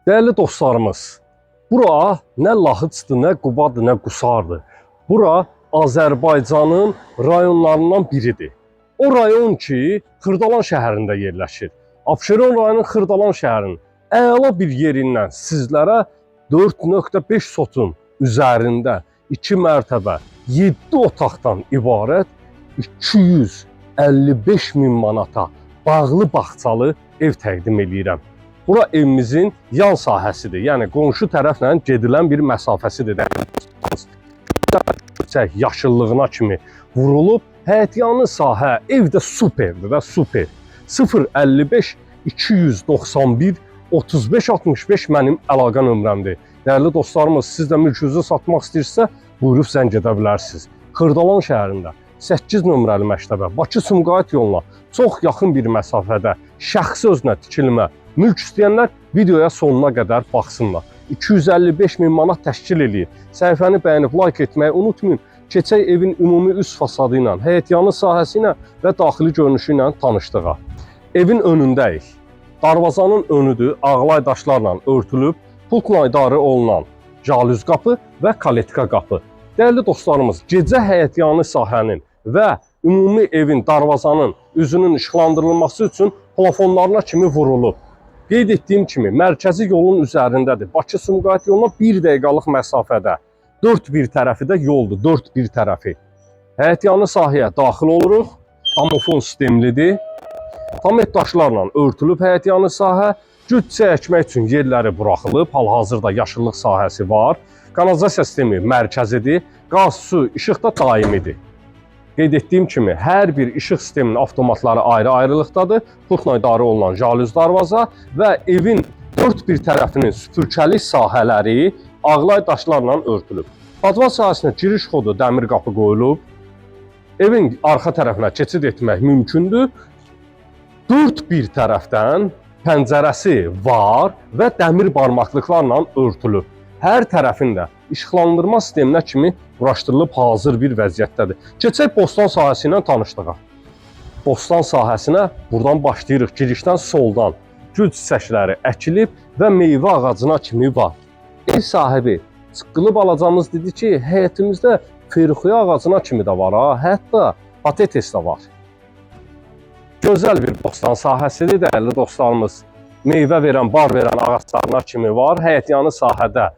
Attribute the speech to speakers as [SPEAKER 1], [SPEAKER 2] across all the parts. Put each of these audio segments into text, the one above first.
[SPEAKER 1] Değerli dostlarımız, bura nə Lahıçdır, nə Qubadır, nə Qusardır. Bura Azərbaycanın rayonlarından biridir. O rayon ki, Xırdalan şəhərində yerləşir. Abşeron rayonunun Xırdalan şəhərinin əla bir yerindən sizlərə 4.5 sotun üzərində 2 mərtəbə 7 otaqdan ibarət 255 min manata bağlı bağçalı ev təqdim edirəm. Bura evimizin yan sahəsidir. Yəni qonşu tərəflə gedilən bir məsafəsidir. Yaşıllığına kimi vurulub. Həyətyanı sahə, ev də superdir və super. 055 291 35 65 mənim əlaqə nömrəmdir. Dəyərli dostlarımız, siz də mülkünüzü satmaq istəyirsə, buyurub zəng edə bilərsiniz. Xırdalan şəhərində 8 nömrəli məktəbə, Bakı-Sumqayıt yoluna çox yaxın bir məsafədə şəxsi özünə tikilmə mülk istəyənlər videoya sonuna qədər baxsınlar. 255 min manat təşkil eləyir. Səhifəni bəyənib like etməyi unutmayın. Keçək evin ümumi üst fasadı ilə, həyətyanı sahəsi ilə və daxili görünüşü ilə tanışdığa. Evin önündəyik. Darvazanın önüdür, ağlay daşlarla örtülüb, pultla idarə olunan jalüz qapı və kaletka qapı. Dəyərli dostlarımız, gecə həyətyanı sahənin və ümumi evin darvazanın üzünün işıqlandırılması üçün plafonlarına kimi vurulub. Qeyd etdiyim kimi, mərkəzi yolun üzərindədir. Bakı-Sumqayıt yoluna 1 dəqiqəlik məsafədə. 4 bir tərəfi də yoldur, 4 bir tərəfi. Həyətyanı sahəyə daxil oluruq. Domofon sistemlidir. Tamet daşlarla örtülüb həyətyanı sahə. Güc çəkmək üçün yerləri buraxılıb. Hal-hazırda yaşıllıq sahəsi var. Kanalizasiya sistemi mərkəzidir. Qaz, su, işıq da daimidir. Qeyd etdiyim kimi, hər bir işıq sisteminin avtomatları ayrı-ayrılıqdadır. Pultla idarə olunan jalüz darvaza və evin 4 bir tərəfinin süpürkəli sahələri ağlay daşlarla örtülüb. Padval sahəsinə giriş kodu dəmir qapı qoyulub. Evin arxa tərəfinə keçid etmək mümkündür. 4 bir tərəfdən pəncərəsi var və dəmir barmaqlıqlarla örtülüb. Hər tərəfində işıqlandırma sisteminə kimi quraşdırılıb hazır bir vəziyyətdədir. Keçək bostan sahəsi ilə tanışdıq. Bostan sahəsinə buradan başlayırıq. Girişdən soldan gül çiçəkləri əkilib və meyvə ağacına kimi var. Ev sahibi sıqqılı balacamız dedi ki, həyətimizdə ferixuya ağacına kimi də var, hətta patates də var. Gözəl bir bostan sahəsidir, dəyərli dostlarımız. Meyvə verən, bar verən ağaclarına kimi var. Həyətyanı sahədə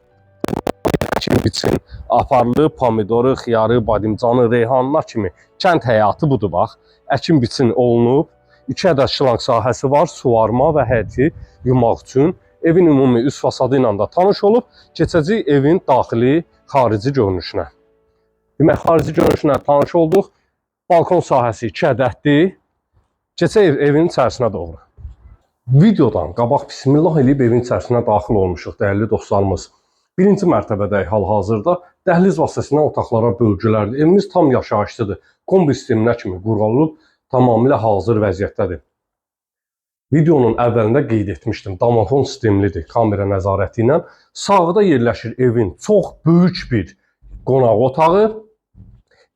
[SPEAKER 1] biçin aparılıb, pomidoru, xiyarı, badimcanı, reyhanına kimi kənd həyatı budur bax. Əkin biçin olunub. 2 ədəd şılanq sahəsi var, suvarma və həyəti yumaq üçün. Evin ümumi üst fasadı ilə də tanış olub. Keçəcək evin daxili, xarici görünüşünə. Demək, xarici görünüşünə tanış olduq. Balkon sahəsi 2 ədəddir. Keçək evin içərisinə doğru. Videodan qabaq bismillah eləyib evin içərisinə daxil olmuşuq, dəyərli dostlarımız. Birinci mərtəbədəyik hal-hazırda. Dəhliz vasitəsilə otaqlara bölgülərdir. Evimiz tam yaşayışlıdır. Kombi sisteminə kimi qurulub, tamamilə hazır vəziyyətdədir. Videonun əvvəlində qeyd etmişdim. Domofon sistemlidir, kamera nəzarəti ilə. Sağda yerləşir evin çox böyük bir qonaq otağı.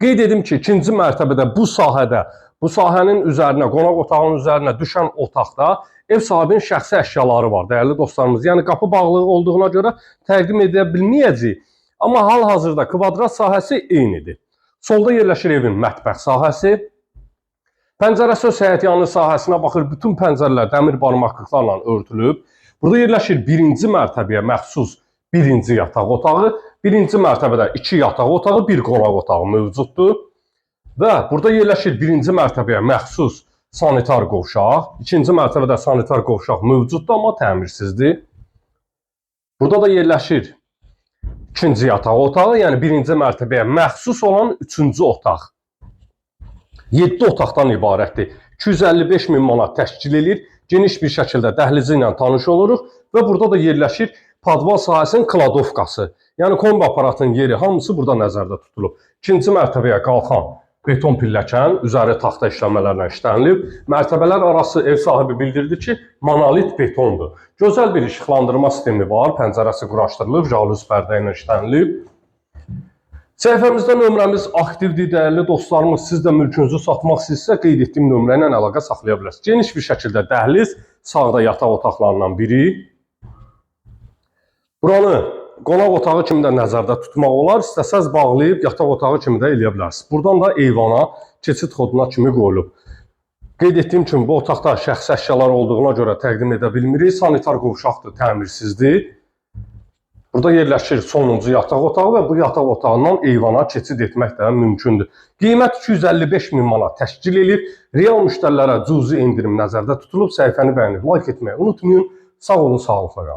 [SPEAKER 1] Qeyd edim ki, ikinci mərtəbədə bu sahədə, bu sahənin üzərinə, qonaq otağının üzərinə düşən otaqda ev sahibinin şəxsi əşyaları var, dəyərli dostlarımız. Yəni, qapı bağlı olduğuna görə təqdim edə bilməyəcəyik. Amma hal-hazırda kvadrat sahəsi eynidir. Solda yerləşir evin mətbəx sahəsi. Pəncərəsi öz həyətyanı sahəsinə baxır. Bütün pəncərələr dəmir barmaqlıqlarla örtülüb. Burada yerləşir birinci mərtəbəyə məxsus birinci yataq otağı. Birinci mərtəbədə 2 yataq otağı, 1 qonaq otağı mövcuddur. Və burada yerləşir birinci mərtəbəyə məxsus sanitar qovşaq. İkinci mərtəbədə sanitar qovşaq mövcuddur, amma təmirsizdir. Burada da yerləşir ikinci yataq otağı, yəni birinci mərtəbəyə məxsus olan 3-cü otaq. 7 otaqdan ibarətdir. 255 min manat təşkil edir. Geniş bir şəkildə dəhlizi ilə tanış oluruq və burada da yerləşir padval sahəsinin kladovkası. Yəni kombi aparatının yeri hamısı burada nəzərdə tutulub. İkinci mərtəbəyə qalxan beton pilləkən, üzəri taxta işləmələrlə işlənilib. Mərtəbələr arası ev sahibi bildirdi ki, monolit betondur. Gözəl bir işıqlandırma sistemi var, pəncərəsi quraşdırılıb, jalüz pərdə ilə işlənilib. Səhifəmizdə nömrəmiz aktivdir, dəyərli dostlarımız. Siz də mülkünüzü satmaq istəyirsə, qeyd etdiyim nömrə ilə əlaqə saxlaya bilərsiniz. Geniş bir şəkildə dəhliz, sağda yataq otaqlarından biri. Buranı qonaq otağı kimi də nəzərdə tutmaq olar. İstəsəz bağlayıb yataq otağı kimi də eləyə bilərsiniz. Buradan da eyvana keçid xoduna kimi qoyulub. Qeyd etdiyim kimi bu otaqda şəxsi əşyalar olduğuna görə təqdim edə bilmirik. Sanitar qovşaqdır, təmirsizdir. Burada yerləşir sonuncu yataq otağı və bu yataq otağından eyvana keçid etmək də mümkündür. Qiymət 255 min manat təşkil edir. Real müştərilərə cüzi endirim nəzərdə tutulub. Səhifəni bəyənib like etməyi unutmayın. Sağ olun, sağlıqla qalın.